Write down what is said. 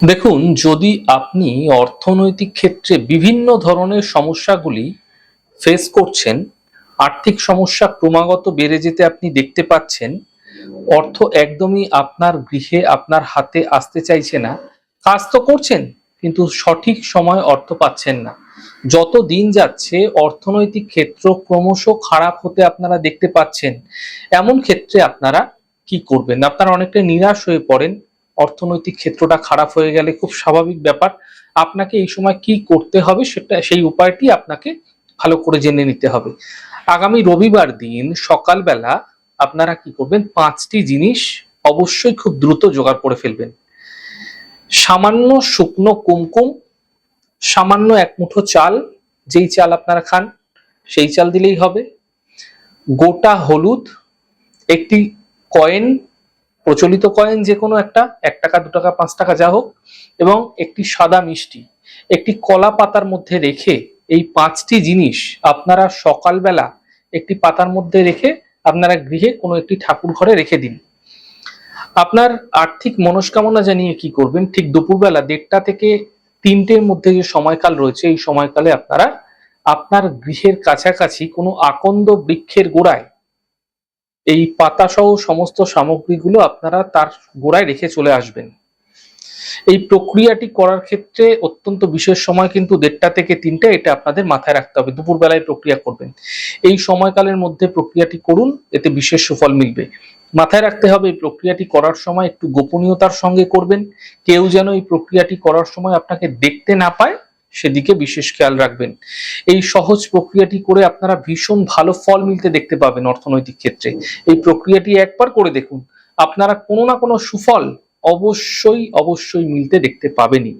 দেখুন, যদি আপনি অর্থনৈতিক ক্ষেত্রে বিভিন্ন ধরনের সমস্যাগুলি ফেস করছেন, আর্থিক সমস্যা ক্রমাগত বেড়ে যেতে আপনি দেখতে পাচ্ছেন, অর্থ একদমই আপনার গৃহে আপনার হাতে আসতে চাইছে না। কাজ তো করছেন, কিন্তু সঠিক সময়ে অর্থ পাচ্ছেন না। যত দিন যাচ্ছে অর্থনৈতিক ক্ষেত্র ক্রমশ খারাপ হতে আপনারা দেখতে পাচ্ছেন। এমন ক্ষেত্রে আপনারা কি করবেন? আপনারা অনেকটা নিরাশ হয়ে পড়েন। অর্থনৈতিক ক্ষেত্রটা খারাপ হয়ে গেলে খুব স্বাভাবিক ব্যাপার। আপনাকে এই সময় কি করতে হবে সেই উপায়টি আপনাকে ভালো করে জেনে নিতে হবে। আগামী রবিবার দিন সকালবেলা আপনারা কি করবেন, 5টি জিনিস অবশ্যই খুব দ্রুত জোগাড় করে ফেলবেন। সামান্য শুকনো কুমকুম, সামান্য এক মুঠো চাল, যেই চাল আপনারা খান সেই চাল দিলেই হবে। গোটা হলুদ, একটি কয়েন, প্রচলিত কয়েন যে কোনো একটা, 1 টাকা 2 টাকা 5 টাকা যা হোক, এবং একটি সাদা মিষ্টি একটি কলা পাতার মধ্যে রেখে, এই 5টি জিনিস আপনারা সকালবেলা একটি পাতার মধ্যে রেখে আপনারা গৃহে কোনো একটি ঠাকুর ঘরে রেখে দিন। আপনার আর্থিক মনস্কামনা জানিয়ে কি করবেন, ঠিক দুপুরবেলা 1:30 থেকে 3টের মধ্যে যে সময়কাল রয়েছে, এই সময়কালে আপনারা আপনার গৃহের কাছাকাছি কোনো আকন্দ বৃক্ষের গোড়ায় এই পাতা সহ সমস্ত সামগ্রীগুলো আপনারা তার গোড়ায় রেখে চলে আসবেন। এই প্রক্রিয়াটি করার ক্ষেত্রে অত্যন্ত বিশেষ সময় কিন্তু 1:30 থেকে 3টা, এটা আপনাদের মাথায় রাখতে হবে। দুপুরবেলায় প্রক্রিয়া করবেন, এই সময়কালের মধ্যে প্রক্রিয়াটি করুন, এতে বিশেষ সুফল মিলবে। মাথায় রাখতে হবে এই প্রক্রিয়াটি করার সময় একটু গোপনীয়তার সঙ্গে করবেন। কেউ যেন এই প্রক্রিয়াটি করার সময় আপনাকে দেখতে না পায়, সেদিকে বিশেষ খেয়াল রাখবেন। এই সহজ প্রক্রিয়াটি করে আপনারা ভীষণ ভালো ফল মিলতে দেখতে পাবেন অর্থনৈতিক ক্ষেত্রে। এই প্রক্রিয়াটি একবার করে দেখুন, আপনারা কোনো না কোনো সুফল অবশ্যই অবশ্যই মিলতে দেখতে পাবেনই।